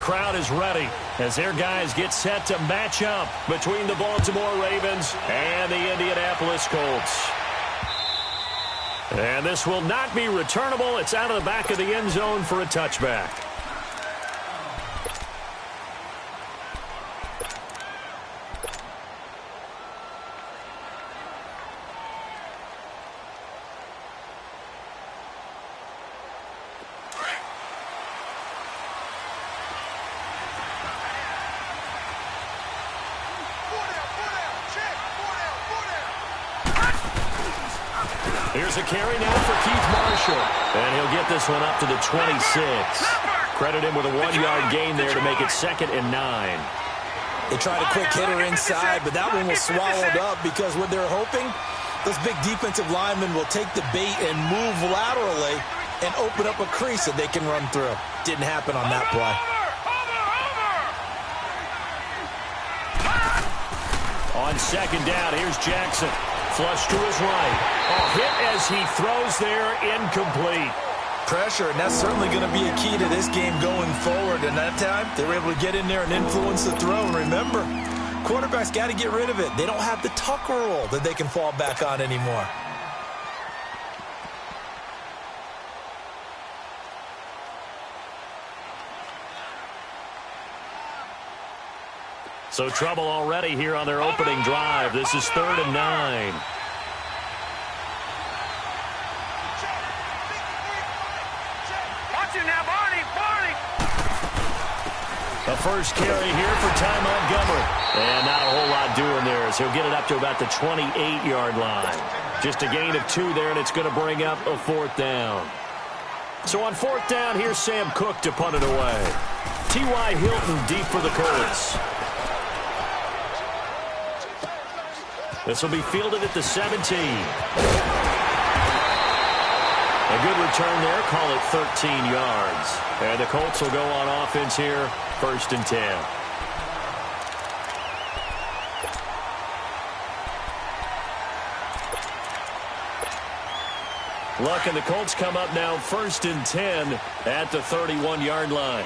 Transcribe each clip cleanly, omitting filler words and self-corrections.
crowd is ready as their guys get set to match up between the Baltimore Ravens and the Indianapolis Colts. And this will not be returnable. It's out of the back of the end zone for a touchback. Here's a carry now for Keith Marshall. And he'll get this one up to the 26. Credit him with a 1-yard gain there to make it 2nd and 9. They tried a quick hitter inside, but that one was swallowed up because what they're hoping, those big defensive linemen will take the bait and move laterally and open up a crease that they can run through. Didn't happen on that play. On 2nd down, here's Jackson. Flush to his right. A hit as he throws there, incomplete. Pressure, and that's certainly going to be a key to this game going forward. And that time, they were able to get in there and influence the throw. And remember, quarterbacks got to get rid of it. They don't have the tuck rule that they can fall back on anymore. So trouble already here on their opening drive. This is 3rd and 9. Watch it now, Barney. The first carry here for Ty Montgomery. And not a whole lot doing there as he'll get it up to about the 28-yard line. Just a gain of 2 there, and it's going to bring up a 4th down. So on 4th down, here's Sam Cook to punt it away. T.Y. Hilton deep for the Colts. This will be fielded at the 17. A good return there. Call it 13 yards. And the Colts will go on offense here, 1st and 10. Luck and the Colts come up now 1st and 10 at the 31-yard line.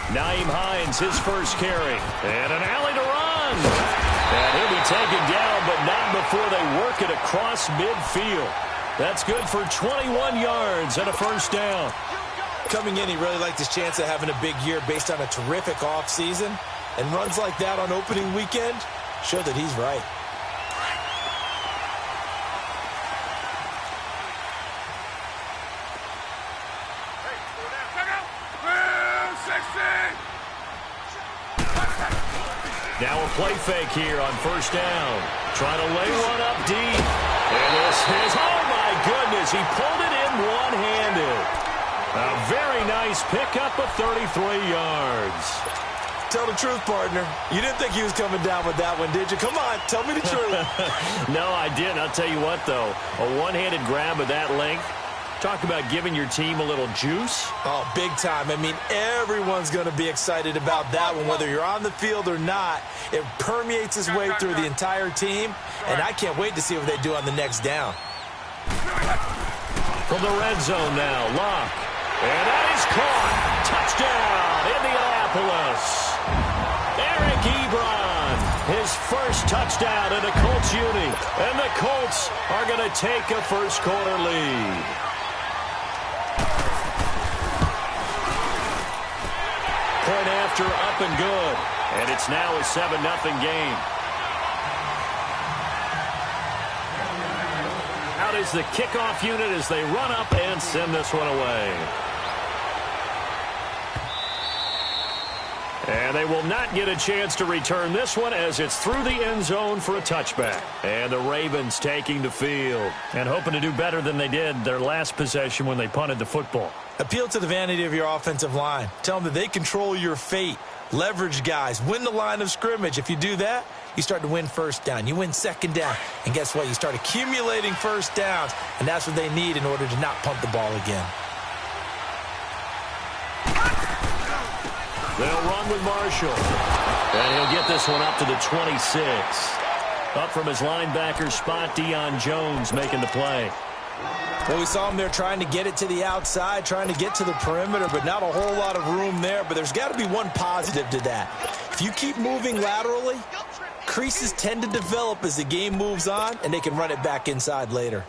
Nyheim Hines, his first carry. And an alley to run. And he'll be taken down, but not before they work it across midfield. That's good for 21 yards and a 1st down. Coming in, he really liked his chance of having a big year based on a terrific offseason. And runs like that on opening weekend show that he's right. Now a play fake here on 1st down. Trying to lay one up deep. And this is, oh my goodness, he pulled it in one-handed. A very nice pickup of 33 yards. Tell the truth, partner. You didn't think he was coming down with that one, did you? Come on, tell me the truth. No, I didn't. I'll tell you what, though. A one-handed grab of that length. Talk about giving your team a little juice. Oh, big time. I mean, everyone's going to be excited about that one, whether you're on the field or not. It permeates its way through the entire team, and I can't wait to see what they do on the next down. From the red zone now, Locke. And that is caught. Touchdown, Indianapolis. Eric Ebron, his first touchdown in a Colts uni. And the Colts are going to take a first-quarter lead. Point after, up and good. And it's now a 7-0 game. Out is the kickoff unit as they run up and send this one away. And they will not get a chance to return this one as it's through the end zone for a touchback. And the Ravens taking the field and hoping to do better than they did their last possession when they punted the football. Appeal to the vanity of your offensive line. Tell them that they control your fate. Leverage guys. Win the line of scrimmage. If you do that, you start to win 1st down. You win 2nd down. And guess what? You start accumulating 1st downs. And that's what they need in order to not punt the ball again. They'll run with Marshall. And he'll get this one up to the 26. Up from his linebacker spot, Deion Jones making the play. Well, we saw him there trying to get it to the outside, trying to get to the perimeter, but not a whole lot of room there. But there's got to be one positive to that. If you keep moving laterally, creases tend to develop as the game moves on, and they can run it back inside later.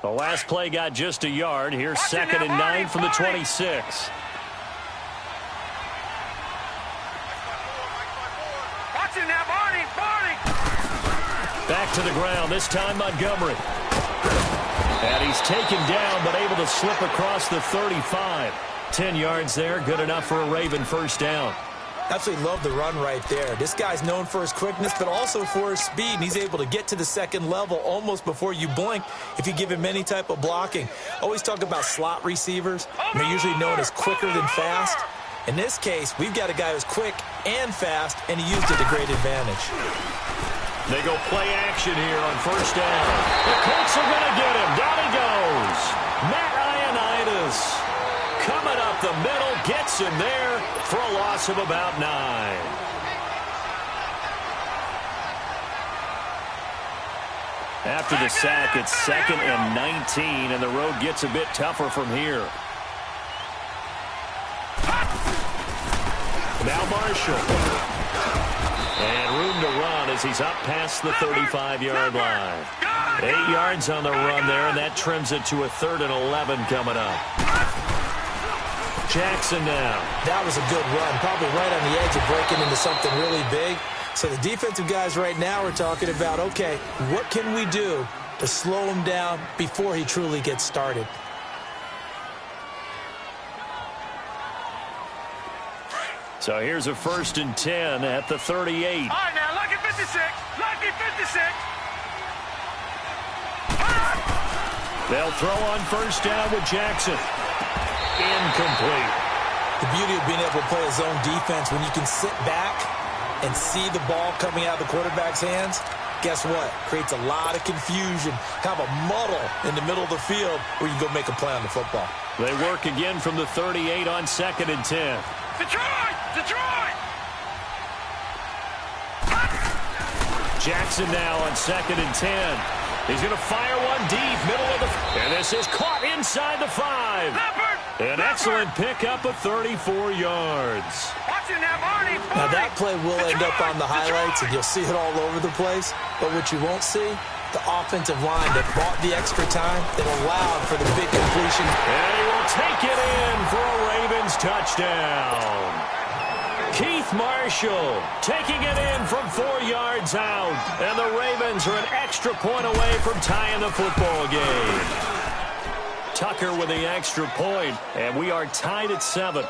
The last play got just a yard. Here's 2nd and 9 from the 26. Back to the ground, this time Montgomery. And he's taken down, but able to slip across the 35. 10 yards there, good enough for a Raven first down. Absolutely love the run right there. This guy's known for his quickness, but also for his speed, and he's able to get to the second level almost before you blink if you give him any type of blocking. Always talk about slot receivers, and they're usually known as quicker than fast. In this case, we've got a guy who's quick and fast, and he used it to great advantage. They go play action here on first down. The Colts are going to get him. Down he goes. Matt Ioannidis coming up the middle, gets him there for a loss of about 9. After the sack, it's 2nd and 19, and the road gets a bit tougher from here. Now Marshall. And room to run as he's up past the 35-yard line. 8 yards on the run there, and that trims it to a 3rd and 11 coming up. Jackson now. That was a good run, probably right on the edge of breaking into something really big. So the defensive guys right now are talking about, okay, what can we do to slow him down before he truly gets started? So here's a 1st and 10 at the 38. All right, now, lucky 56. Lucky 56. They'll throw on first down with Jackson. Incomplete. The beauty of being able to play a zone defense, when you can sit back and see the ball coming out of the quarterback's hands, guess what? Creates a lot of confusion, kind of a muddle in the middle of the field where you go make a play on the football. They work again from the 38 on 2nd and 10. Detroit! Detroit! Jackson now on 2nd and 10. He's going to fire one deep, middle of the... And this is caught inside the 5. An excellent pickup of 34 yards. Now that play will end up on the highlights, and you'll see it all over the place. But what you won't see, the offensive line that bought the extra time, that allowed for the big completion. And he will take it in for a Ravens touchdown. Keith Marshall taking it in from 4 yards out. And the Ravens are an extra point away from tying the football game. Tucker with the extra point, and we are tied at 7.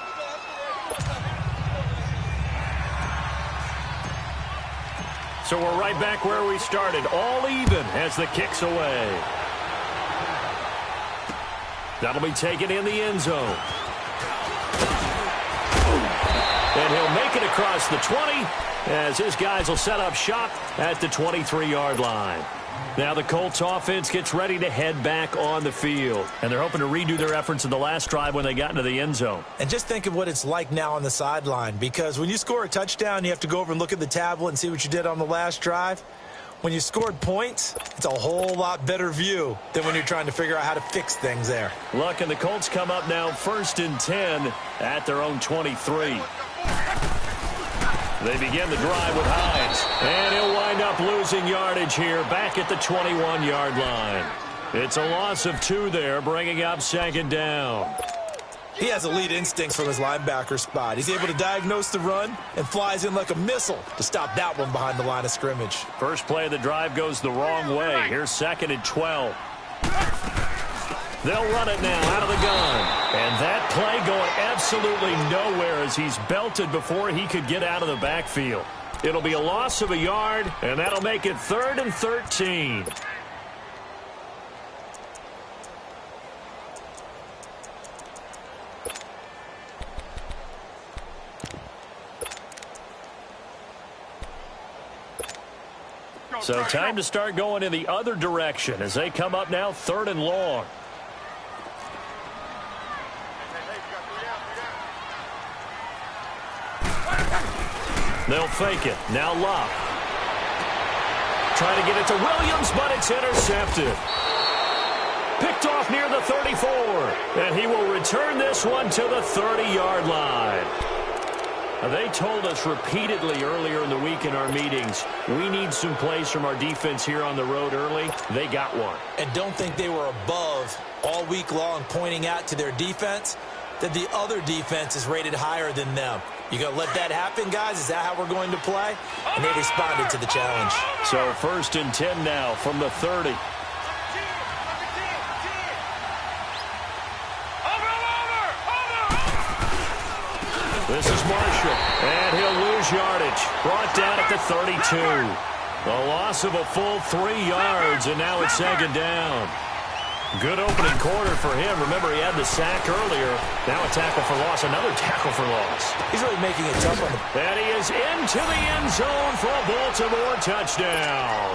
So we're right back where we started, all even as the kick's away. That'll be taken in the end zone. And he'll make it across the 20 as his guys will set up shop at the 23-yard line. Now the Colts offense gets ready to head back on the field. And they're hoping to redo their efforts in the last drive when they got into the end zone. And just think of what it's like now on the sideline, because when you score a touchdown, you have to go over and look at the tablet and see what you did on the last drive. When you scored points, it's a whole lot better view than when you're trying to figure out how to fix things there. Look, and the Colts come up now 1st and 10 at their own 23. They begin the drive with Hines, and he'll wind up losing yardage here back at the 21-yard line. It's a loss of 2 there, bringing up 2nd down. He has elite instincts from his linebacker spot. He's able to diagnose the run and flies in like a missile to stop that one behind the line of scrimmage. First play of the drive goes the wrong way. Here's 2nd and 12. They'll run it now out of the gun. And that play going absolutely nowhere as he's belted before he could get out of the backfield. It'll be a loss of a yard, and that'll make it 3rd and 13. So time to start going in the other direction as they come up now 3rd and long. They'll fake it. Now Love. Trying to get it to Williams, but it's intercepted. Picked off near the 34. And he will return this one to the 30-yard line. They told us repeatedly earlier in the week in our meetings, we need some plays from our defense here on the road early. They got one. And don't think they were above all week long pointing out to their defense that the other defense is rated higher than them. You going to let that happen, guys? Is that how we're going to play? And they responded to the challenge. So 1st and 10 now from the 30. This is Marshall, and he'll lose yardage. Brought down at the 32. A loss of a full 3 yards, and now it's 2nd down. Good opening quarter for him. Remember, he had the sack earlier. Now a tackle for loss, another tackle for loss. He's really making it tough on him. And he is into the end zone for a Baltimore touchdown.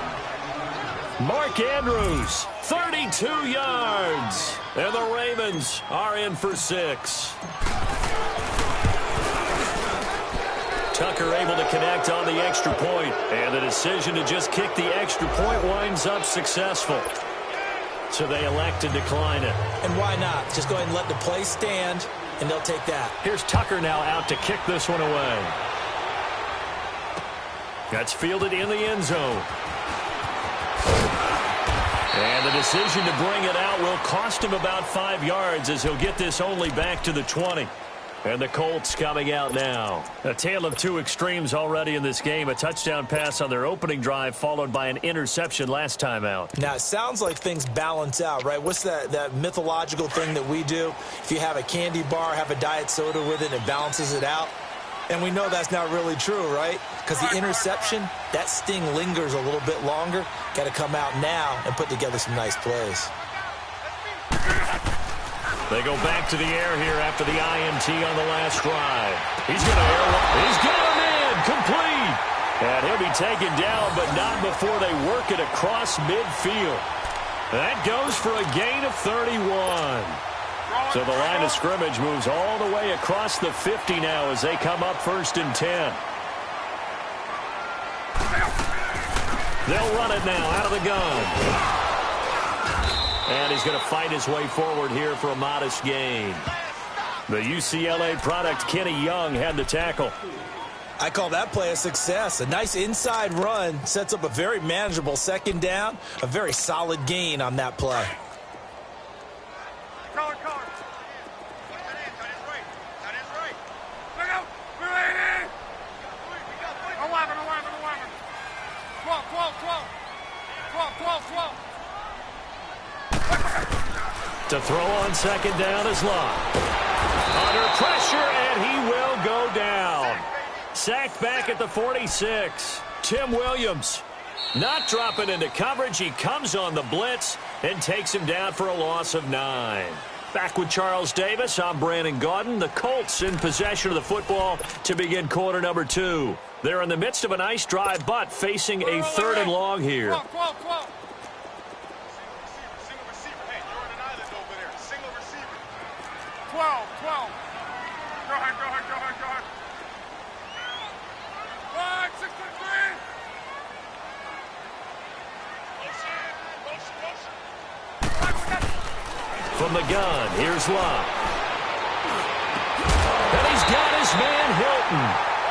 Mark Andrews, 32 yards. And the Ravens are in for 6. Tucker able to connect on the extra point, and the decision to just kick the extra point winds up successful. So they elect to decline it. And why not? Just go ahead and let the play stand, and they'll take that. Here's Tucker now out to kick this one away. That's fielded in the end zone. And the decision to bring it out will cost him about 5 yards as he'll get this only back to the 20. And the Colts coming out now. A tale of two extremes already in this game. A touchdown pass on their opening drive followed by an interception last time out. Now, it sounds like things balance out, right? What's that mythological thing that we do? If you have a candy bar, have a diet soda with it, it balances it out. And we know that's not really true, right? Because the interception, that sting lingers a little bit longer. Got to come out now and put together some nice plays. They go back to the air here after the INT on the last drive. He's going to air one. He's got him in. Complete. And he'll be taken down, but not before they work it across midfield. That goes for a gain of 31. So the line of scrimmage moves all the way across the 50 now as they come up 1st and 10. They'll run it now out of the gun. And he's going to fight his way forward here for a modest gain. The UCLA product, Kenny Young, had the tackle. I call that play a success. A nice inside run sets up a very manageable 2nd down. A very solid gain on that play. Color. That is right. Look out. 11. 12. To throw on 2nd down is Love. Under pressure, and he will go down. Sacked back at the 46. Tim Williams not dropping into coverage. He comes on the blitz and takes him down for a loss of 9. Back with Charles Davis, I'm Brandon Gaudin. The Colts in possession of the football to begin quarter number 2. They're in the midst of a nice drive, but facing a 3rd and long here. 12. Go ahead. 6-3. From the gun, here's Love. And he's got his man Hilton.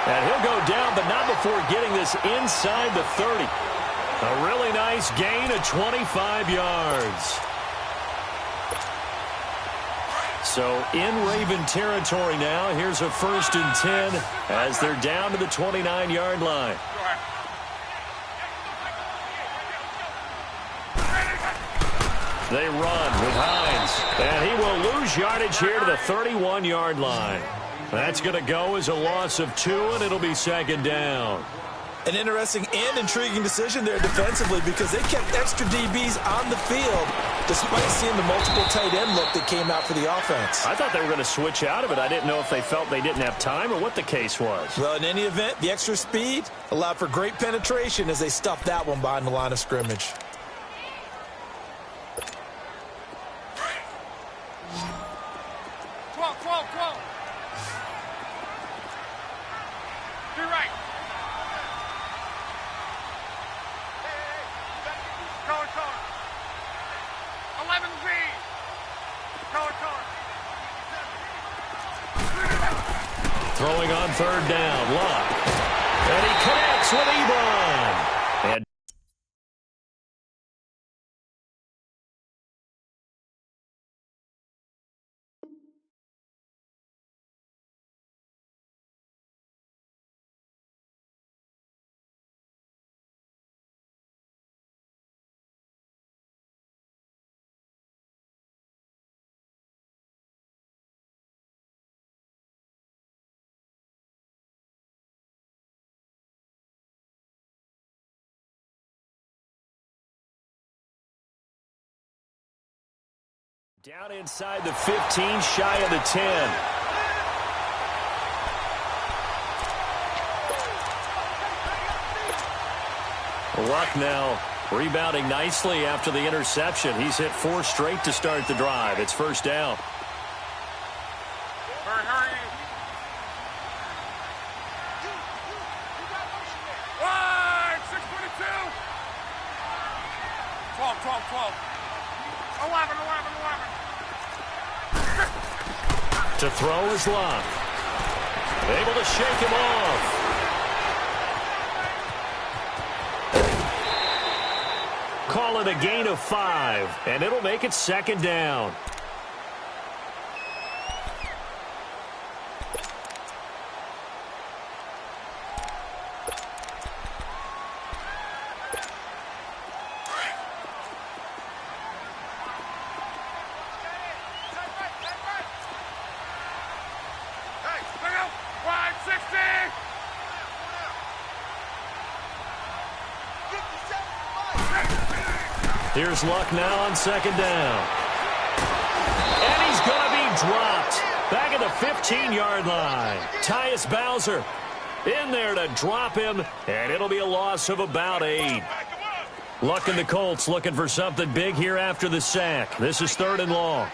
And he'll go down, but not before getting this inside the 30. A really nice gain of 25 yards. So in Raven territory now. Here's a 1st and 10 as they're down to the 29-yard line. They run with Hines. And he will lose yardage here to the 31-yard line. That's going to go as a loss of 2, and it'll be 2nd down. An interesting and intriguing decision there defensively because they kept extra DBs on the field despite seeing the multiple tight end look that came out for the offense. I thought they were going to switch out of it. I didn't know if they felt they didn't have time or what the case was. Well, in any event, the extra speed allowed for great penetration as they stuffed that one behind the line of scrimmage. Throwing on third down. Luck. And he connects with Ebron. And down inside the 15, shy of the 10. Luck now rebounding nicely after the interception. He's hit 4 straight to start the drive. It's first down. Hurry, hurry. 6:22. 12. 11. To throw is Luck. Able to shake him off. Call it a gain of 5, and it'll make it second down. Here's Luck now on second down. And he's going to be dropped. Back at the 15-yard line. Tyus Bowser in there to drop him, and it'll be a loss of about 8. Luck and the Colts looking for something big here after the sack. This is 3rd and long.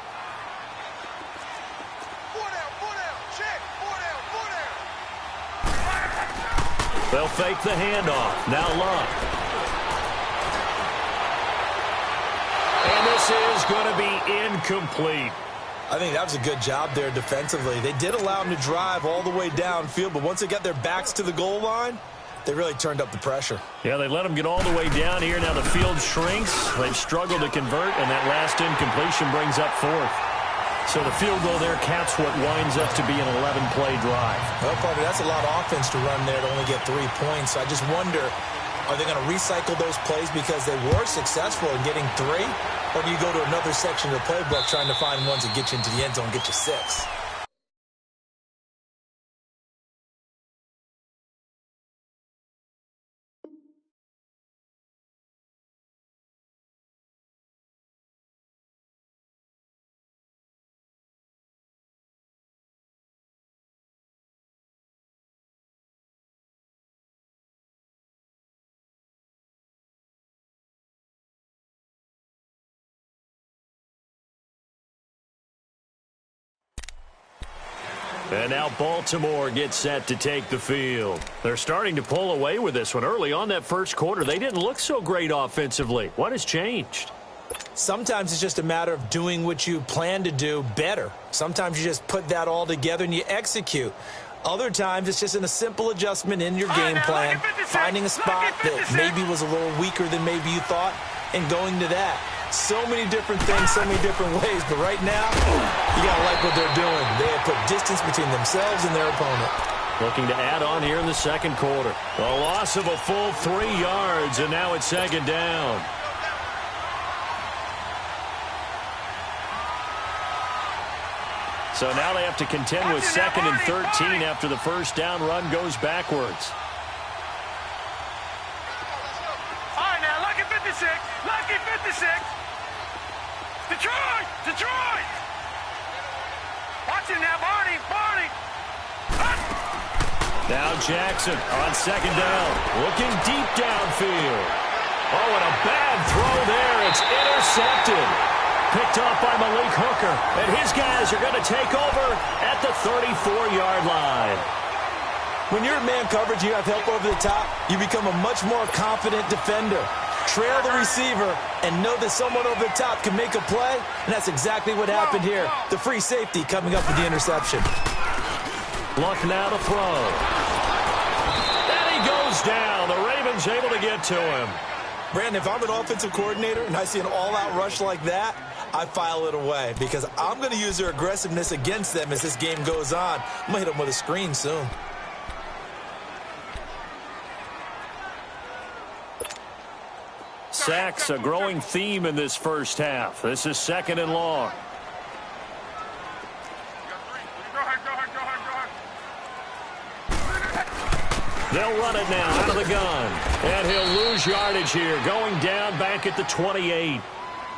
They'll fake the handoff. Now Luck. And this is going to be incomplete. I think that was a good job there defensively. They did allow him to drive all the way downfield, but once they got their backs to the goal line, they really turned up the pressure. Yeah, they let him get all the way down here. Now the field shrinks. They've struggled to convert, and that last incompletion brings up 4th. So the field goal there caps what winds up to be an 11-play drive. Well, partner, that's a lot of offense to run there to only get 3 points. So I just wonder, are they going to recycle those plays because they were successful in getting 3? Or do you go to another section of the playbook trying to find ones that get you into the end zone and get you 6? And now Baltimore gets set to take the field. They're starting to pull away with this one. Early on that first quarter, they didn't look so great offensively. What has changed? Sometimes it's just a matter of doing what you plan to do better. Sometimes you just put that all together and you execute. Other times it's just in a simple adjustment in your game plan, finding a spot that maybe was a little weaker than maybe you thought, and going to that. So many different things, so many different ways, but right now, you got to like what they're doing. They have put distance between themselves and their opponent. Looking to add on here in the second quarter. A loss of a full 3 yards, and now it's second down. So now they have to contend with 2nd and 13 after the first down run goes backwards. All right, now, lucky 56. Lucky 56. Detroit! Watch it now, Barney. Now Jackson on second down, looking deep downfield. Oh, and a bad throw there. It's intercepted. Picked off by Malik Hooker, and his guys are going to take over at the 34-yard line. When you're in man coverage, you have help over the top, you become a much more confident defender. Trail the receiver and know that someone over the top can make a play, and that's exactly what happened here. The free safety coming up with the interception. Luck now to throw. And he goes down. The Ravens able to get to him. Brandon, if I'm an offensive coordinator and I see an all-out rush like that, I file it away because I'm going to use their aggressiveness against them as this game goes on. I'm going to hit them with a screen soon. Sacks, a growing theme in this first half. This is 2nd and long. They'll run it now out of the gun. And he'll lose yardage here, going down back at the 28.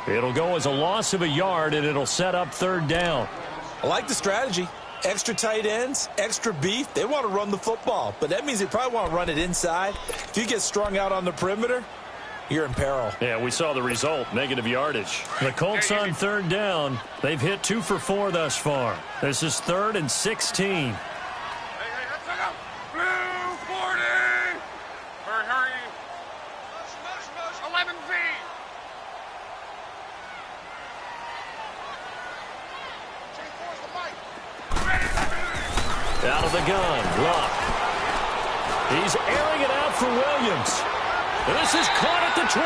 It'll go as a loss of a yard, and it'll set up 3rd down. I like the strategy. Extra tight ends, extra beef. They want to run the football, but that means they probably want to run it inside. If you get strung out on the perimeter, you're in peril. Yeah, we saw the result, negative yardage. The Colts on 3rd down. They've hit 2 for 4 thus far. This is 3rd and 16. Out of the gun, Luck. He's airing it out for Williams. This is caught at the 20.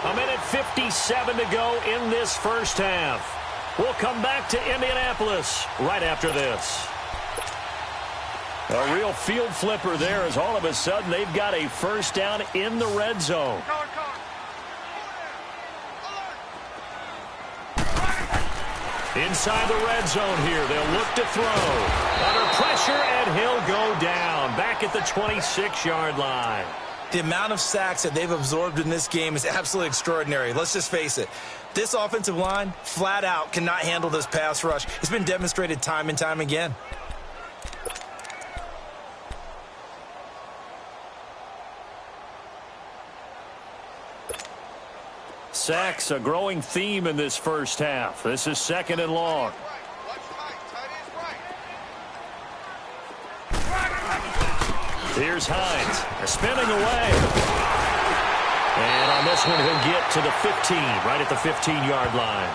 A minute 57 to go in this first half. We'll come back to Indianapolis right after this. A real field flipper there as all of a sudden they've got a first down in the red zone. Inside the red zone here, they'll look to throw. Under pressure, and he'll go down. Back at the 26-yard line. The amount of sacks that they've absorbed in this game is absolutely extraordinary. Let's just face it. This offensive line, flat out, cannot handle this pass rush. It's been demonstrated time and time again. Sacks, a growing theme in this first half. This is 2nd and long. Here's Hines, spinning away. And on this one, he'll get to the 15, right at the 15-yard line.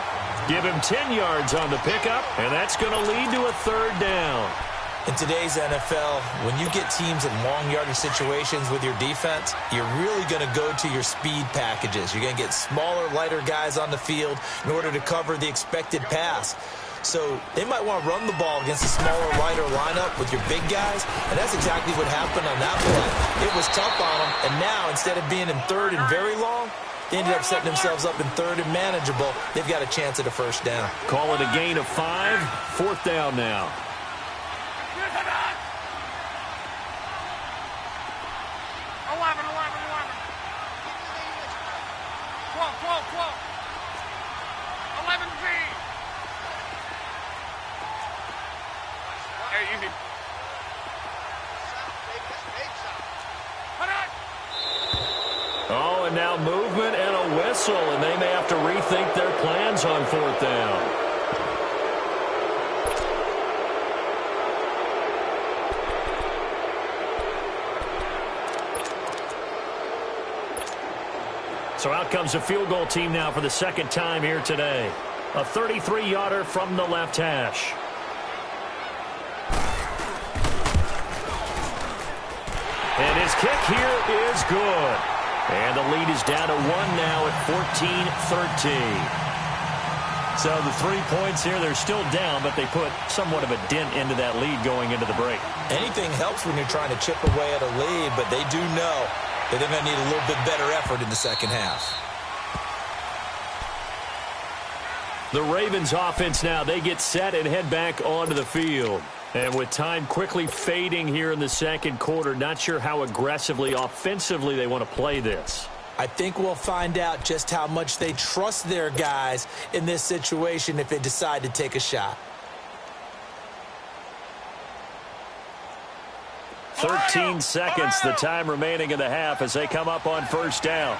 Give him 10 yards on the pickup, and that's going to lead to a 3rd down. In today's NFL, when you get teams in long yardage situations with your defense, you're really going to go to your speed packages. You're going to get smaller, lighter guys on the field in order to cover the expected pass. So they might want to run the ball against a smaller, lighter lineup with your big guys, and that's exactly what happened on that play. It was tough on them, and now instead of being in 3rd and very long, they ended up setting themselves up in 3rd and manageable. They've got a chance at a first down. Call it a gain of 5, 4th down now. 11V. Hey, easy. Oh, and now movement and a whistle, and they may have to rethink their plans on 4th down. So out comes a field goal team now for the 2nd time here today. A 33-yarder from the left hash. And his kick here is good. And the lead is down to 1 now at 14-13. So the 3 points here, they're still down, but they put somewhat of a dent into that lead going into the break. Anything helps when you're trying to chip away at a lead, but they do know that they're going to need a little bit better effort in the second half. The Ravens offense now, they get set and head back onto the field. And with time quickly fading here in the second quarter, not sure how aggressively, offensively they want to play this. I think we'll find out just how much they trust their guys in this situation if they decide to take a shot. 13 seconds, the time remaining in the half as they come up on first down.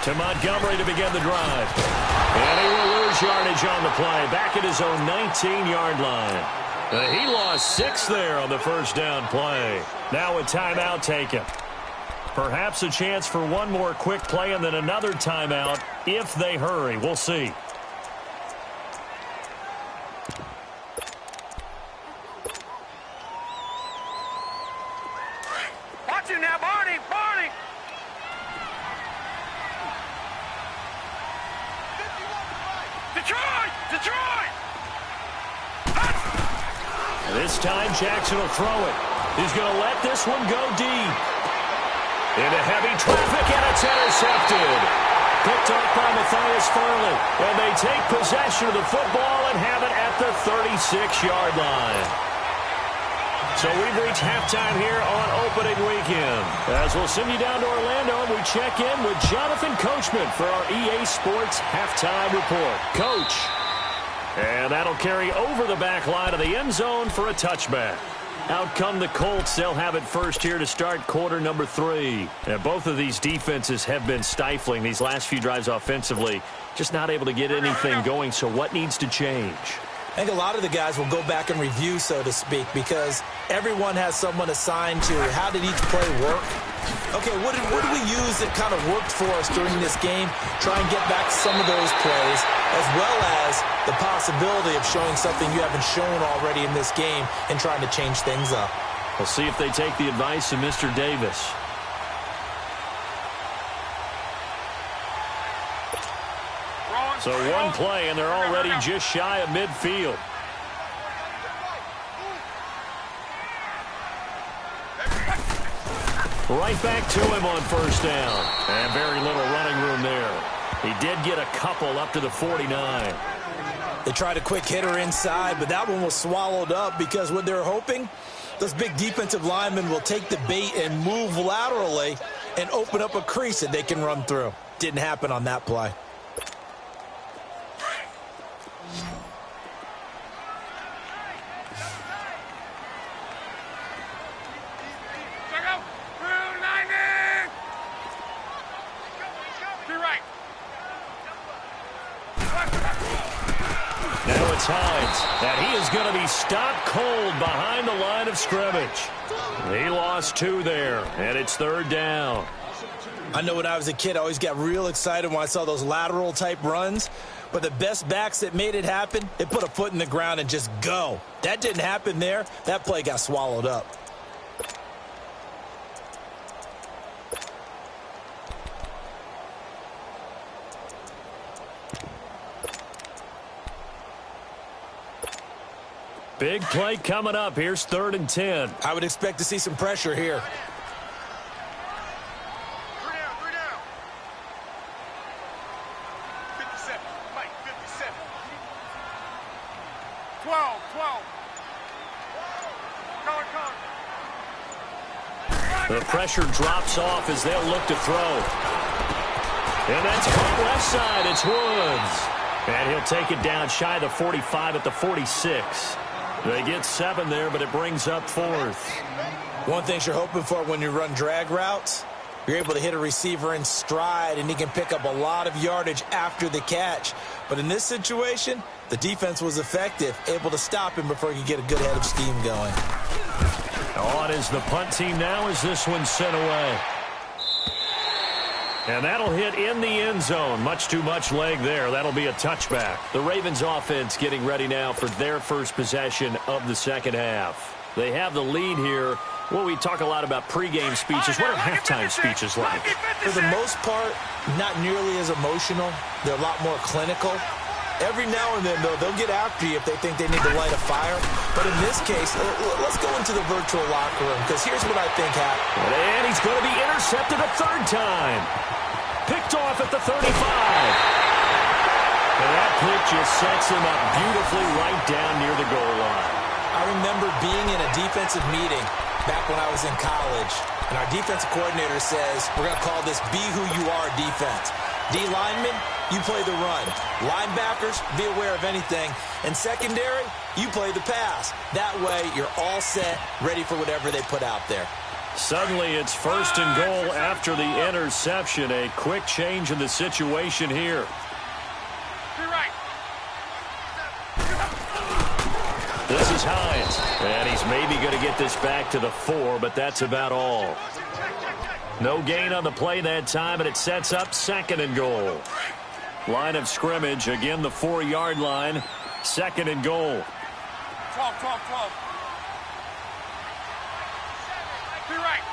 To Montgomery to begin the drive. And he will lose yardage on the play. Back at his own 19-yard line. He lost 6 there on the first down play. Now a timeout taken. Perhaps a chance for one more quick play and then another timeout if they hurry. We'll see. Watch him now, Barney! Barney! Detroit! Detroit! This time Jackson will throw it. He's going to let this one go deep. Into heavy traffic, and it's intercepted. Picked up by Matthias Furley. And they take possession of the football and have it at the 36-yard line. So we've reached halftime here on opening weekend. As we'll send you down to Orlando, we check in with Jonathan Coachman for our EA Sports Halftime Report. Coach. And that'll carry over the back line of the end zone for a touchback. Out come the Colts. They'll have it first here to start quarter number 3. And both of these defenses have been stifling these last few drives offensively. Just not able to get anything going, so what needs to change? I think a lot of the guys will go back and review, so to speak, because everyone has someone assigned to how did each play work. Okay, what did we use that kind of worked for us during this game? Try and get back some of those plays, as well as the possibility of showing something you haven't shown already in this game and trying to change things up. We'll see if they take the advice of Mr. Davis. So one play, and they're already just shy of midfield. Right back to him on first down. And very little running room there. He did get a couple up to the 49. They tried a quick hitter inside, but that one was swallowed up because what they're hoping, those big defensive linemen will take the bait and move laterally and open up a crease that they can run through. Didn't happen on that play. Now it's Hines, and he is going to be stopped cold behind the line of scrimmage. He lost 2 there, and it's third down. I know when I was a kid, I always got real excited when I saw those lateral-type runs. But the best backs that made it happen, they put a foot in the ground and just go. That didn't happen there. That play got swallowed up. Big play coming up. Here's 3rd and 10. I would expect to see some pressure here. 3 down. 57. Mike, 57. 12. The pressure drops off as they'll look to throw. And that's caught left side. It's Woods. And he'll take it down shy of the 45 at the 46. They get 7 there, but it brings up 4th. One thing you're hoping for when you run drag routes, you're able to hit a receiver in stride, and he can pick up a lot of yardage after the catch. But in this situation, the defense was effective, able to stop him before he could get a good head of steam going. On is the punt team now as this one's sent away. And that'll hit in the end zone. Much too much leg there. That'll be a touchback. The Ravens offense getting ready now for their first possession of the second half. They have the lead here. Well, we talk a lot about pregame speeches. What are halftime speeches like? For the most part, not nearly as emotional. They're a lot more clinical. Every now and then, though, they'll get after you if they think they need to light a fire. But in this case, let's go into the virtual locker room, because here's what I think happened. And he's going to be intercepted a 3rd time. Picked off at the 35. And that pick just sets him up beautifully right down near the goal line. I remember being in a defensive meeting back when I was in college, and our defensive coordinator says, we're going to call this Be Who You Are defense. D linemen, you play the run. Linebackers, be aware of anything. And secondary, you play the pass. That way, you're all set, ready for whatever they put out there. Suddenly, it's 1st and goal after the interception. A quick change in the situation here. This is Hines, and he's maybe going to get this back to the 4, but that's about all. No gain on the play that time, and it sets up 2nd and goal. Line of scrimmage, again the 4-yard line. 2nd and goal. 12. Be right.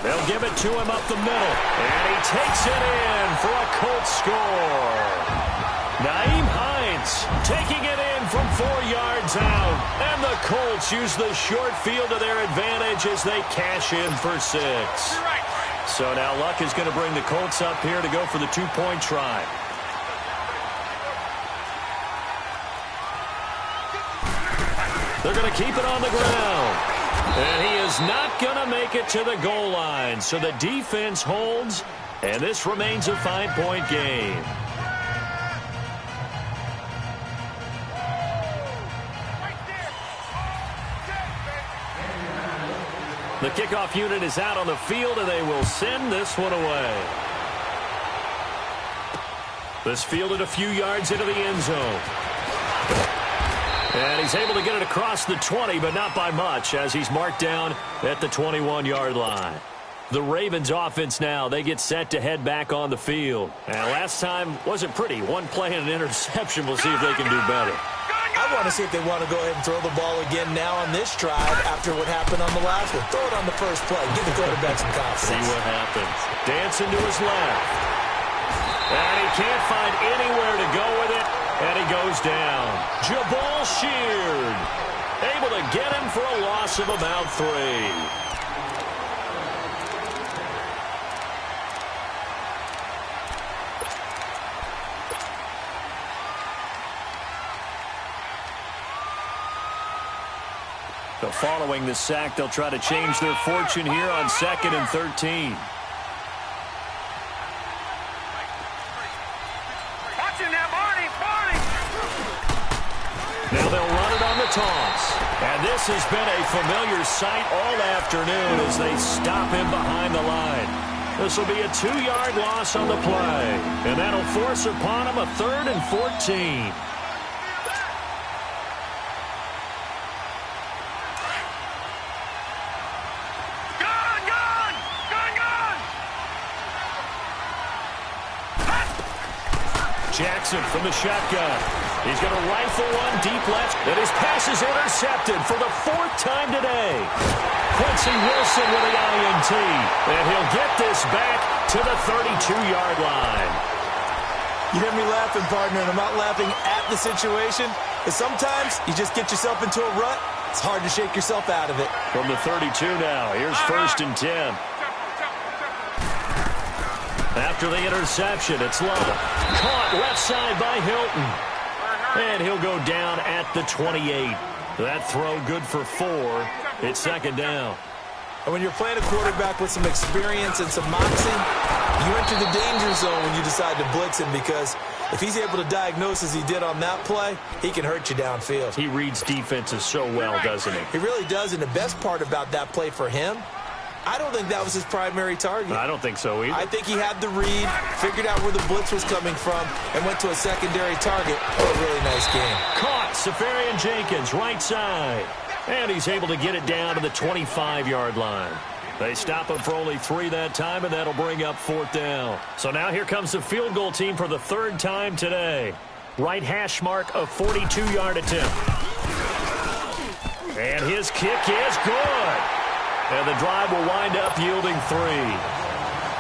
They'll give it to him up the middle, and he takes it in for a Colts score. Nyheim Hines taking it in from 4 yards out, and the Colts use the short field to their advantage as they cash in for 6. So now Luck is going to bring the Colts up here to go for the 2-point try. They're going to keep it on the ground. And he is not going to make it to the goal line. So the defense holds, and this remains a 5-point game. The kickoff unit is out on the field, and they will send this one away. This fielded a few yards into the end zone. And he's able to get it across the 20, but not by much, as he's marked down at the 21-yard line. The Ravens offense now, they get set to head back on the field. And last time wasn't pretty. One play and an interception. We'll see if they can do better. I want to see if they want to go ahead and throw the ball again now on this drive after what happened on the last one. Throw it on the first play. Give the quarterback some confidence. See what happens. Dancing to his left. And he can't find anywhere to go with it. And he goes down. Jabal Sheard able to get him for a loss of about 3. So following the sack, they'll try to change their fortune here on 2nd and 13. Now they'll run it on the toss. And this has been a familiar sight all afternoon as they stop him behind the line. This will be a 2-yard loss on the play. And that'll force upon him a 3rd and 14. Jackson from the shotgun. He's going to rifle one deep left. And his pass is intercepted for the 4th time today. Quincy Wilson with the INT. And he'll get this back to the 32-yard line. You hear me laughing, partner, and I'm not laughing at the situation. But sometimes you just get yourself into a rut. It's hard to shake yourself out of it. From the 32 now, here's 1st and 10. After the interception, it's Love. Caught left side by Hilton. And he'll go down at the 28. That throw good for 4. It's 2nd down. And when you're playing a quarterback with some experience and some moxie, you enter the danger zone when you decide to blitz him, because if he's able to diagnose as he did on that play, he can hurt you downfield. He reads defenses so well, doesn't he? He really does, and the best part about that play for him, I don't think that was his primary target. I don't think so either. I think he had the read, figured out where the blitz was coming from, and went to a secondary target for a really nice game. Caught Safarian Jenkins, right side. And he's able to get it down to the 25-yard line. They stop him for only 3 that time, and that'll bring up 4th down. So now here comes the field goal team for the 3rd time today. Right hash mark, a 42-yard attempt. And his kick is good. And the drive will wind up yielding 3.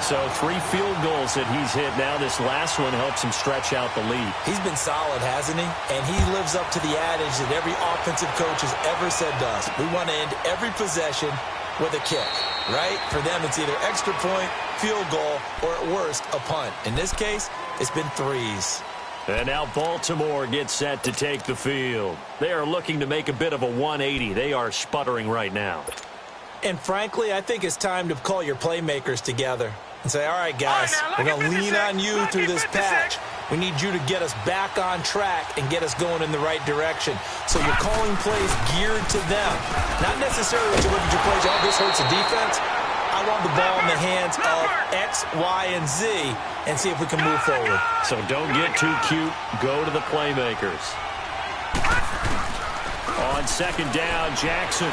So 3 field goals that he's hit now. This last one helps him stretch out the lead. He's been solid, hasn't he? And he lives up to the adage that every offensive coach has ever said to us. We want to end every possession with a kick, right? For them, it's either extra point, field goal, or at worst, a punt. In this case, it's been 3s. And now Baltimore gets set to take the field. They are looking to make a bit of a 180. They are sputtering right now. And frankly, I think it's time to call your playmakers together and say, all right, guys, we're going to lean on you through this patch. We need you to get us back on track and get us going in the right direction. So you're calling plays geared to them. Not necessarily that you look at your plays, oh, this hurts the defense. I want the ball in the hands of X, Y, and Z and see if we can move forward. So don't get too cute. Go to the playmakers. On 2nd down, Jackson.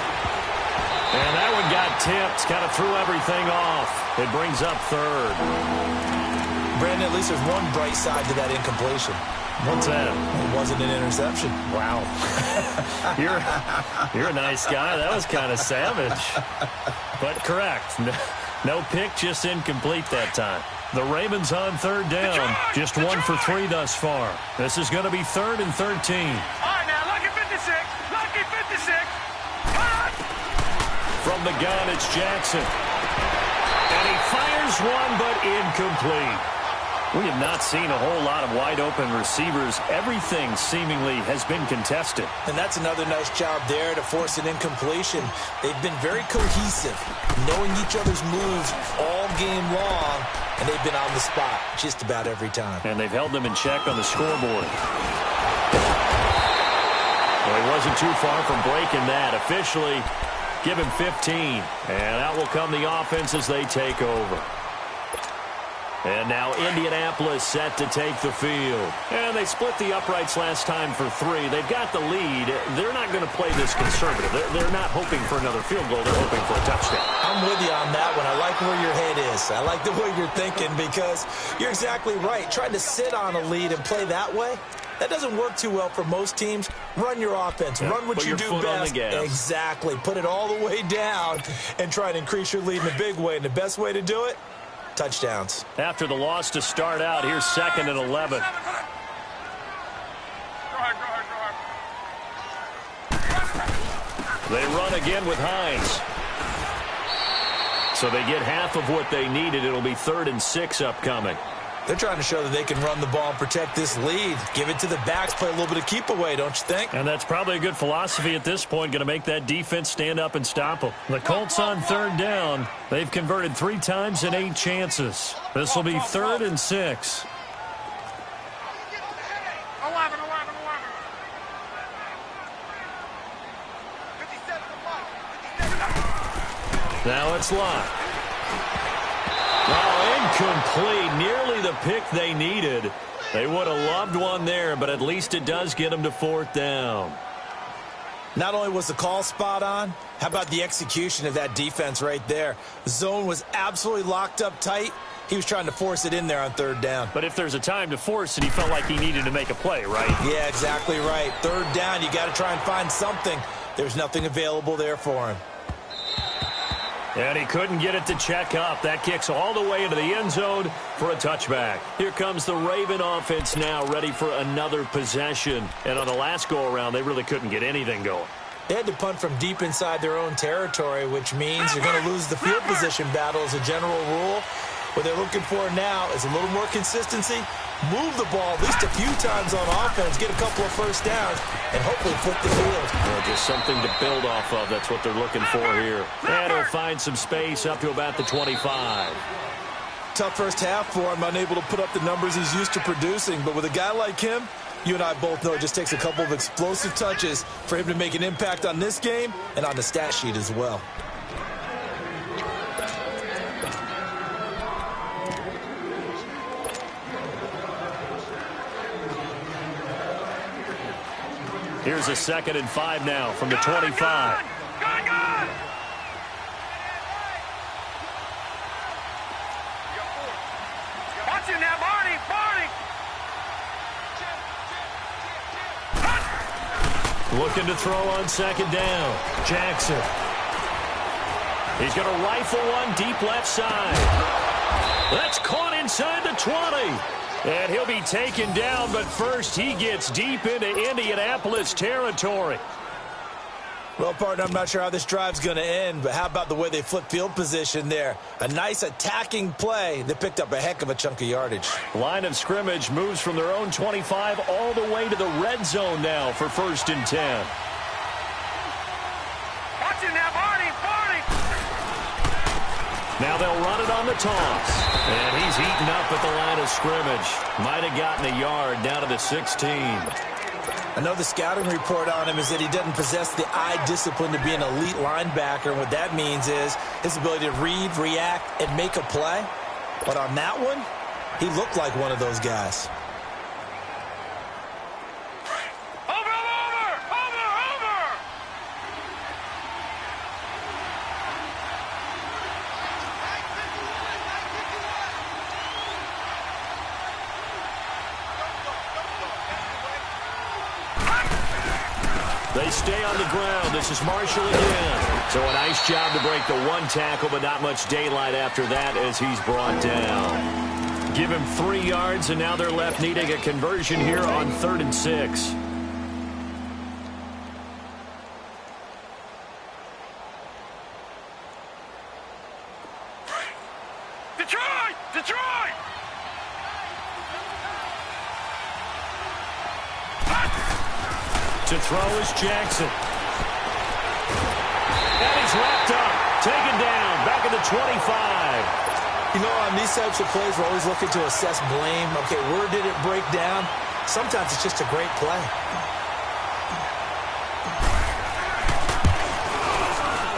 And that one got tipped, kind of threw everything off. It brings up third. Brandon, at least there's one bright side to that incompletion. What's that? It wasn't an interception. Wow. You're a nice guy. That was kind of savage. But correct. No pick, just incomplete that time. The Ravens on third down. Just 1 for 3 thus far. This is going to be 3rd and 13. All right, now, lucky 56. Lucky 56. From the gun, it's Jackson. And he fires one, but incomplete. We have not seen a whole lot of wide-open receivers. Everything seemingly has been contested. And that's another nice job there to force an incompletion. They've been very cohesive, knowing each other's moves all game long, and they've been on the spot just about every time. And they've held them in check on the scoreboard. Well, he wasn't too far from breaking that. Officially, give him 15. And out will come the offense as they take over. And now Indianapolis set to take the field. And they split the uprights last time for 3. They've got the lead. They're not going to play this conservative. They're not hoping for another field goal. They're hoping for a touchdown. I'm with you on that one. I like where your head is. I like the way you're thinking because you're exactly right. Trying to sit on a lead and play that way, that doesn't work too well for most teams. Run your offense. Run what you do best. Exactly. Put it all the way down and try to increase your lead in a big way. And the best way to do it, touchdowns. After the loss to start out, here's 2nd and 11. They run again with Hines. So they get half of what they needed. It'll be 3rd and 6 upcoming. They're trying to show that they can run the ball and protect this lead. Give it to the backs, play a little bit of keep away, don't you think? And that's probably a good philosophy at this point, going to make that defense stand up and stop them. The Colts on 3rd down. They've converted 3 times in 8 chances. This will be 3rd and 6. Now it's Locke. Oh, incomplete. Nearly the pick they needed. They would have loved one there, but at least it does get them to 4th down. Not only was the call spot on, how about the execution of that defense right there? The zone was absolutely locked up tight. He was trying to force it in there on 3rd down. But if there's a time to force it, he felt like he needed to make a play, right? Yeah, exactly right. 3rd down, you got to try and find something. There's nothing available there for him. And he couldn't get it to check up. That kicks all the way into the end zone for a touchback. Here comes the Raven offense now, ready for another possession. And on the last go-around, they really couldn't get anything going. They had to punt from deep inside their own territory, which means you're going to lose the field position battle as a general rule. What they're looking for now is a little more consistency, move the ball at least a few times on offense, get a couple of first downs, and hopefully flip the field. Well, just something to build off of. That's what they're looking for here. And he'll find some space up to about the 25. Tough first half for him, unable to put up the numbers he's used to producing. But with a guy like him, you and I both know it just takes a couple of explosive touches for him to make an impact on this game and on the stat sheet as well. Here's a 2nd and 5 now from the 25. Good. Watch it now, Barney. Looking to throw on 2nd down. Jackson. He's going to rifle one deep left side. That's caught inside the 20. And he'll be taken down, but first he gets deep into Indianapolis territory. Well, partner, I'm not sure how this drive's going to end, but how about the way they flip field position there? A nice attacking play. They picked up a heck of a chunk of yardage. Line of scrimmage moves from their own 25 all the way to the red zone now for 1st and 10. Watch it now, Barney. Now they'll run it on the toss. And he's eaten up at the line of scrimmage. Might have gotten a yard down to the 16. I know the scouting report on him is that he doesn't possess the eye discipline to be an elite linebacker. And what that means is his ability to read, react, and make a play. But on that one, he looked like one of those guys. Over. They stay on the ground. This is Marshall again. So a nice job to break the one tackle, but not much daylight after that as he's brought down. Give him 3 yards, and now they're left needing a conversion here on 3rd and 6. Detroit! Detroit! To throw is Jackson. And he's wrapped up. Taken down. Back at the 25. You know, on these types of plays, we're always looking to assess blame. Okay, where did it break down? Sometimes it's just a great play.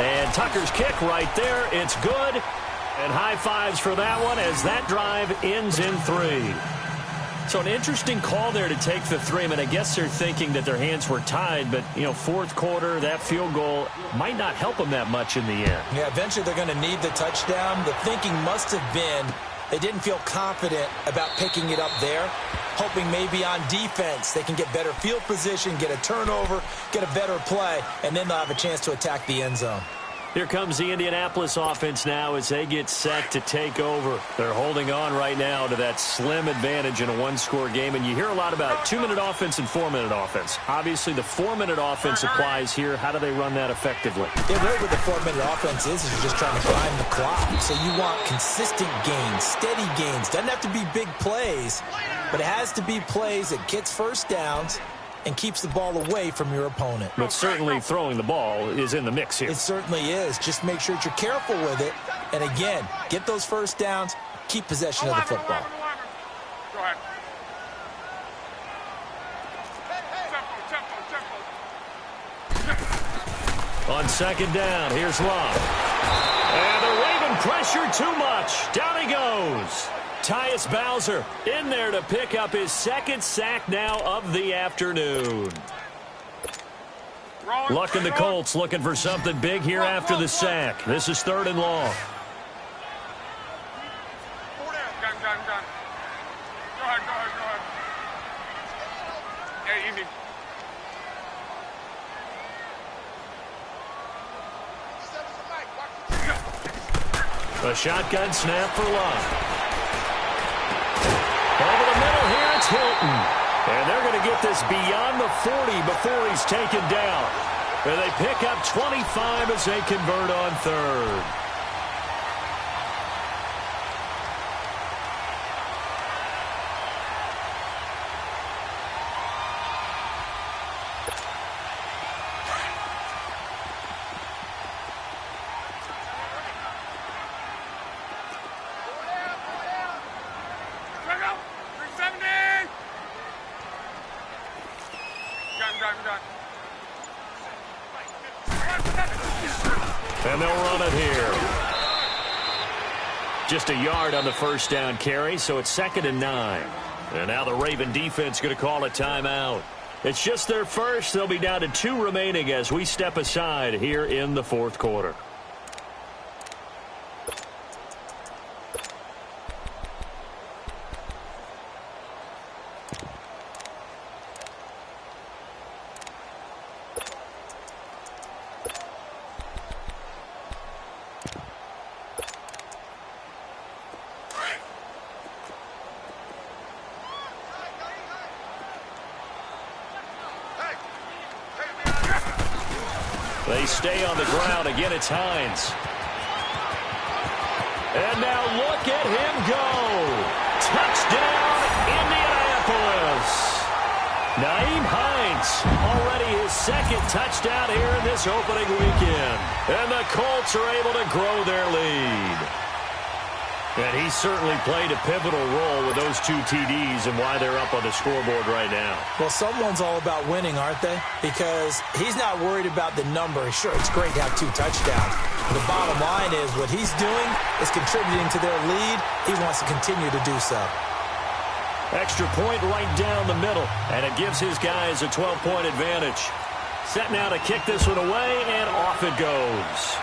And Tucker's kick right there. It's good. And high fives for that one as that drive ends in 3. So an interesting call there to take the 3. I mean, I guess they're thinking that their hands were tied, but, you know, 4th quarter, that field goal might not help them that much in the end. Yeah, eventually they're going to need the touchdown. The thinking must have been they didn't feel confident about picking it up there, hoping maybe on defense they can get better field position, get a turnover, get a better play, and then they'll have a chance to attack the end zone. Here comes the Indianapolis offense now as they get set to take over. They're holding on right now to that slim advantage in a one-score game. And you hear a lot about 2-minute offense and 4-minute offense. Obviously, the 4-minute offense applies here. How do they run that effectively? Yeah, really what the 4-minute offense is you're just trying to grind the clock. So you want consistent gains, steady gains. Doesn't have to be big plays, but it has to be plays that gets first downs and keeps the ball away from your opponent. But certainly throwing the ball is in the mix here. It certainly is. Just make sure that you're careful with it. And again, get those first downs, keep possession of the football. Go ahead. Tempo. On 2nd down, here's Love. And they're waving pressure too much. Down he goes. Tyus Bowser in there to pick up his 2nd sack now of the afternoon. Luck and the Colts looking for something big here after the sack. This is 3rd and long. Gun. Go ahead. Hey, easy. A shotgun snap for Love. Over the middle here, it's Hilton. And they're going to get this beyond the 40 before he's taken down. And they pick up 25 as they convert on 3rd. And they'll run it here. Just a yard on the first down carry, so it's 2nd and 9. And now the Raven defense going to call a timeout. It's just their first. They'll be down to 2 remaining as we step aside here in the 4th quarter. They stay on the ground. Again, it's Hines. And now look at him go. Touchdown, Indianapolis. Nyheim Hines, already his 2nd touchdown here in this opening weekend. And the Colts are able to grow their lead. And he certainly played a pivotal role with those 2 TDs and why they're up on the scoreboard right now. Well, someone's all about winning, aren't they? Because he's not worried about the number. Sure, it's great to have 2 touchdowns. The bottom line is what he's doing is contributing to their lead. He wants to continue to do so. Extra point right down the middle, and it gives his guys a 12-point advantage. Set now to kick this one away, and off it goes.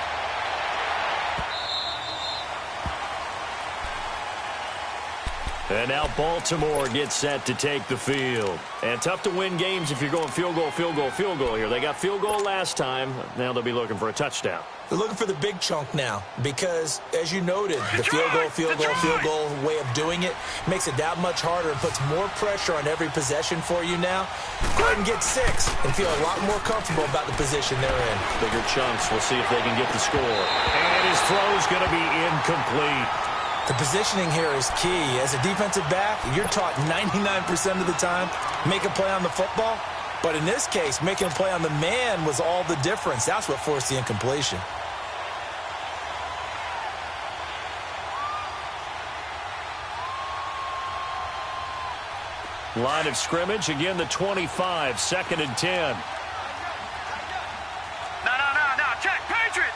And now Baltimore gets set to take the field. And tough to win games if you're going field goal, field goal, field goal here. They got field goal last time. Now they'll be looking for a touchdown. They're looking for the big chunk now because, as you noted, the field goal way of doing it makes it that much harder and puts more pressure on every possession for you now. Go ahead and get 6 and feel a lot more comfortable about the position they're in. Bigger chunks. We'll see if they can get the score. And his throw's going to be incomplete. The positioning here is key. As a defensive back, you're taught 99% of the time, make a play on the football. But in this case, making a play on the man was all the difference. That's what forced the incompletion. Line of scrimmage, again the 25, 2nd and 10. No. Check. Patriot.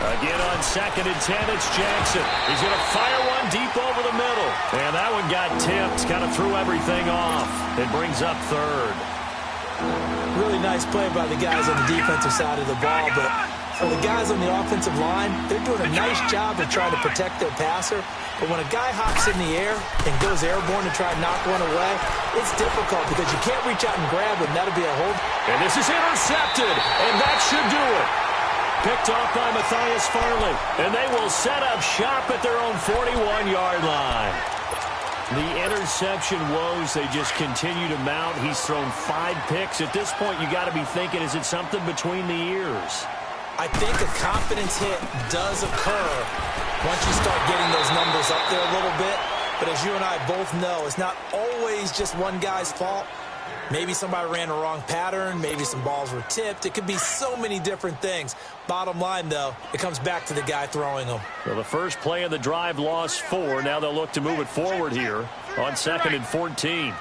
Again on 2nd and 10, it's Jackson. He's going to fire one deep over the middle. And that one got tipped, kind of threw everything off. It brings up 3rd. Really nice play by the guys on the defensive side of the ball, but for the guys on the offensive line, they're doing a nice job of trying to protect their passer. But when a guy hops in the air and goes airborne to try and knock one away, it's difficult because you can't reach out and grab him. That'll be a hold. And this is intercepted, and that should do it. Picked off by Matthias Farley, and they will set up shop at their own 41-yard line. The interception woes, they just continue to mount. He's thrown 5 picks. At this point, you got to be thinking, is it something between the ears? I think a confidence hit does occur once you start getting those numbers up there a little bit. But as you and I both know, it's not always just one guy's fault. Maybe somebody ran a wrong pattern. Maybe some balls were tipped. It could be so many different things. Bottom line, though, it comes back to the guy throwing them. Well, the first play of the drive lost 4. Now they'll look to move it forward here on 2nd and 14.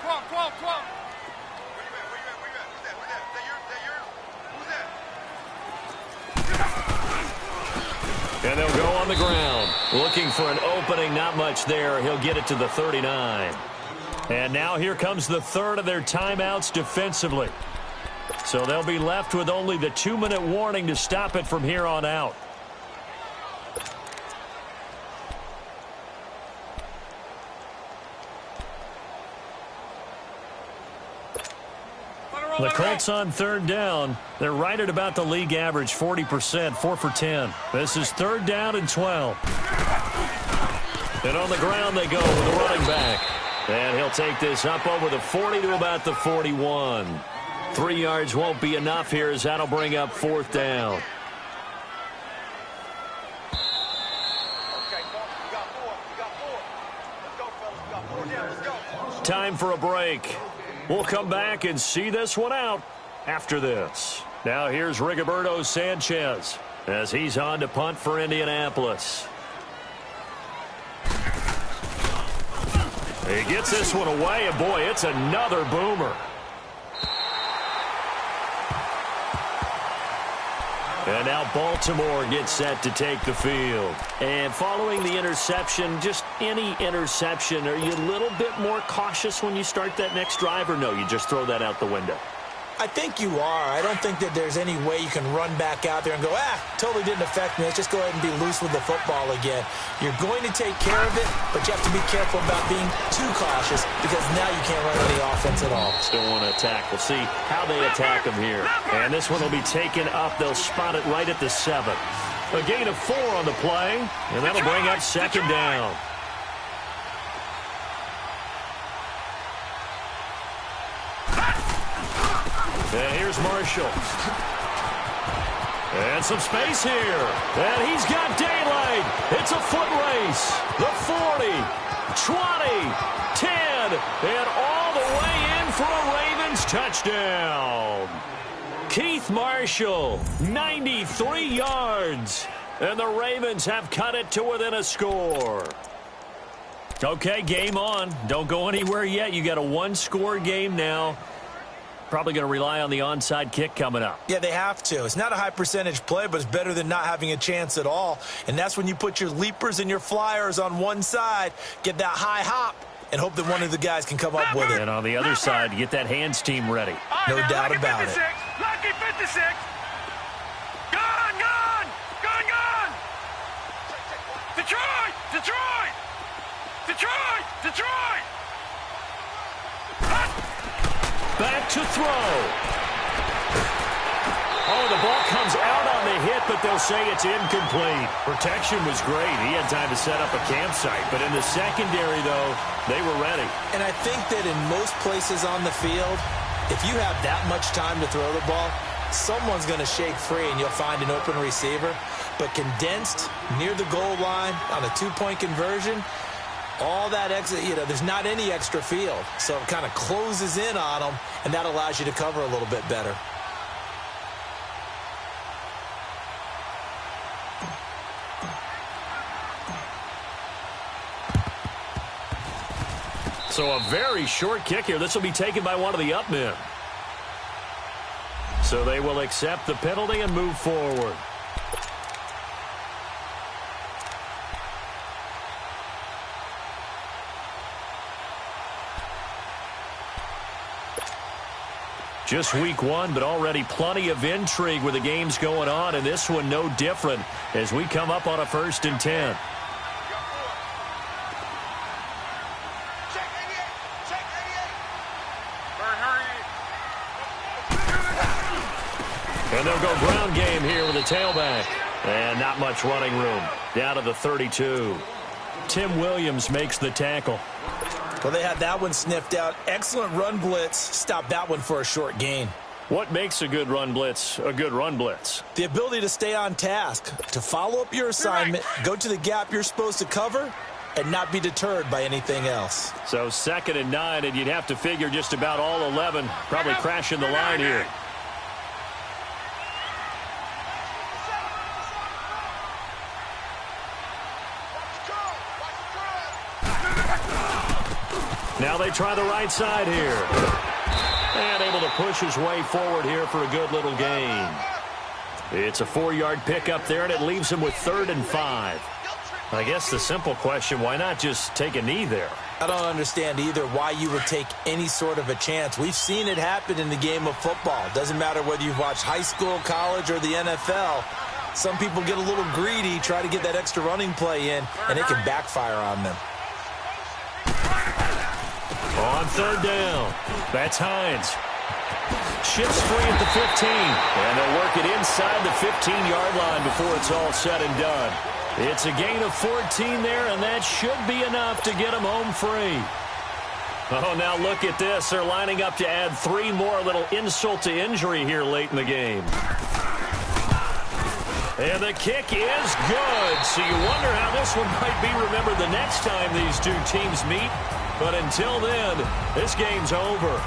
And they'll go on the ground. Looking for an opening, not much there. He'll get it to the 39. And now here comes the 3rd of their timeouts defensively. So they'll be left with only the 2-minute warning to stop it from here on out. The Colts on 3rd down. They're right at about the league average, 40%, 4 for 10. This is 3rd down and 12. And on the ground they go with the running back. And he'll take this up over the 40 to about the 41. 3 yards won't be enough here as that'll bring up 4th down. Time for a break. We'll come back and see this one out after this. Now here's Rigoberto Sanchez as he's on to punt for Indianapolis. He gets this one away, and boy, it's another boomer. And now Baltimore gets set to take the field. And following the interception, just any interception, are you a little bit more cautious when you start that next drive, or no, you just throw that out the window? I think you are. I don't think that there's any way you can run back out there and go, totally didn't affect me. Let's just go ahead and be loose with the football again. You're going to take care of it, but you have to be careful about being too cautious because now you can't run any offense at all. Still want to attack. We'll see how they attack them here. And this one will be taken up. They'll spot it right at the 7. A gain of 4 on the play, and that'll bring up 2nd down. And here's Marshall. And some space here. And he's got daylight. It's a foot race. The 40, 20, 10, and all the way in for a Ravens touchdown. Keith Marshall, 93 yards. And the Ravens have cut it to within a score. Okay, game on. Don't go anywhere yet. You got a 1-score game now. Probably going to rely on the onside kick coming up. Yeah, they have to. It's not a high percentage play, but it's better than not having a chance at all. And that's when you put your leapers and your flyers on one side, get that high hop, and hope that one of the guys can come up with it. And on the other side, get that hands team ready. No doubt about it. Lucky 56. Gone. Detroit. Detroit! Detroit! Detroit! Back to throw. Oh, the ball comes out on the hit, but they'll say it's incomplete. Protection was great. He had time to set up a campsite. But in the secondary, though, they were ready. And I think that in most places on the field, if you have that much time to throw the ball, someone's going to shake free and you'll find an open receiver. But condensed near the goal line on a two-point conversion, all that exit, there's not any extra field. So it kind of closes in on them, and that allows you to cover a little bit better. So a very short kick here. This will be taken by one of the up men. So they will accept the penalty and move forward. Just week one, but already plenty of intrigue with the games going on, and this one no different as we come up on a 1st and 10. And they'll go ground game here with a tailback. And not much running room. Down to the 32. Tim Williams makes the tackle. Well, they had that one sniffed out. Excellent run blitz. Stopped that one for a short gain. What makes a good run blitz a good run blitz? The ability to stay on task, to follow up your assignment, go to the gap you're supposed to cover, and not be deterred by anything else. So 2nd and 9, and you'd have to figure just about all 11 probably crashing the line here. Now they try the right side here. And able to push his way forward here for a good little gain. It's a 4-yard pickup there, and it leaves him with 3rd and 5. I guess the simple question, why not just take a knee there? I don't understand either why you would take any sort of a chance. We've seen it happen in the game of football. Doesn't matter whether you've watched high school, college, or the NFL. Some people get a little greedy, try to get that extra running play in, and it can backfire on them. On 3rd down, that's Hines. Shifts free at the 15, and they'll work it inside the 15-yard line before it's all said and done. It's a gain of 14 there, and that should be enough to get them home free. Oh, now look at this. They're lining up to add 3 more, a little insult to injury here late in the game. And the kick is good. So you wonder how this one might be remembered the next time these two teams meet. But until then, this game's over.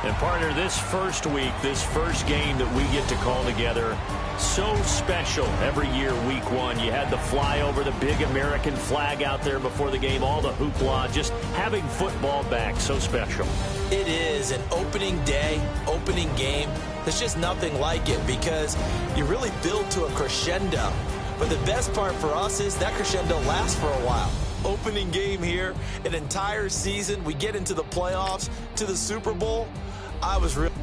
And partner, this first week, this first game that we get to call together, so special every year, week one. You had the flyover, the big American flag out there before the game, all the hoopla, just having football back, so special. It is an opening day, opening game. There's just nothing like it because you really build to a crescendo. But the best part for us is that crescendo lasts for a while. Opening game here, an entire season. We get into the playoffs, to the Super Bowl. I was really